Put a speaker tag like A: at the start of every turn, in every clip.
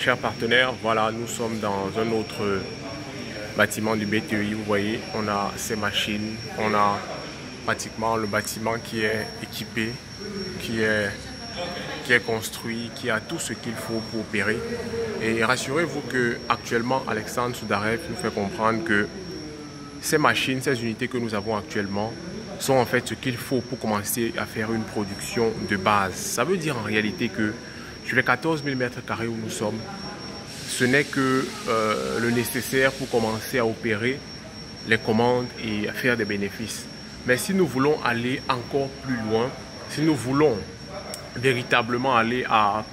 A: chers partenaires, voilà, nous sommes dans un autre bâtiment du BTI. Vous voyez, on a ces machines, on a pratiquement le bâtiment qui est équipé, qui est construit, qui a tout ce qu'il faut pour opérer. Et rassurez-vous que actuellement, Alexandre Soudarev nous fait comprendre que ces machines, ces unités que nous avons actuellement sont en fait ce qu'il faut pour commencer à faire une production de base. Ça veut dire en réalité que sur les 14 000 m² où nous sommes, ce n'est que le nécessaire pour commencer à opérer les commandes et à faire des bénéfices. Mais si nous voulons aller encore plus loin, si nous voulons véritablement aller à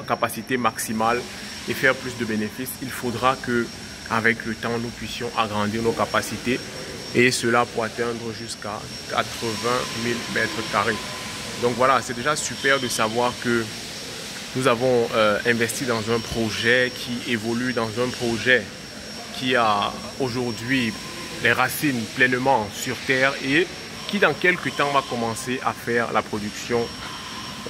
A: capacité maximale et faire plus de bénéfices, il faudra que, avec le temps, nous puissions agrandir nos capacités, et cela pour atteindre jusqu'à 80 000 m². Donc voilà, c'est déjà super de savoir que nous avons investi dans un projet qui évolue, dans un projet qui a aujourd'hui les racines pleinement sur terre et qui dans quelques temps va commencer à faire la production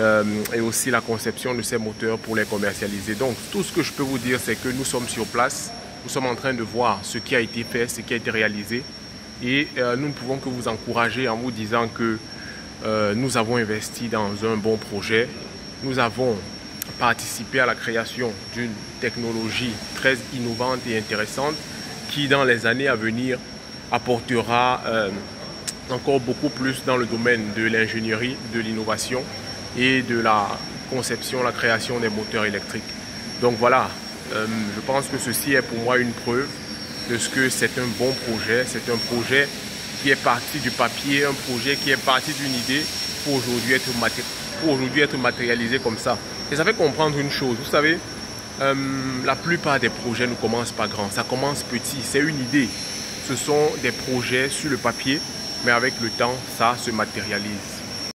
A: et aussi la conception de ces moteurs pour les commercialiser. Donc tout ce que je peux vous dire, c'est que nous sommes sur place, nous sommes en train de voir ce qui a été fait, ce qui a été réalisé, et nous ne pouvons que vous encourager en vous disant que nous avons investi dans un bon projet, nous avons participé à la création d'une technologie très innovante et intéressante qui dans les années à venir apportera encore beaucoup plus dans le domaine de l'ingénierie, de l'innovation et de la conception, la création des moteurs électriques. Donc voilà, je pense que ceci est pour moi une preuve de ce que c'est un bon projet. C'est un projet qui est parti du papier, un projet qui est parti d'une idée pour aujourd'hui être matérialisé comme ça. Et ça fait comprendre une chose, vous savez, la plupart des projets ne commencent pas grand, ça commence petit, c'est une idée. Ce sont des projets sur le papier, mais avec le temps, ça se matérialise.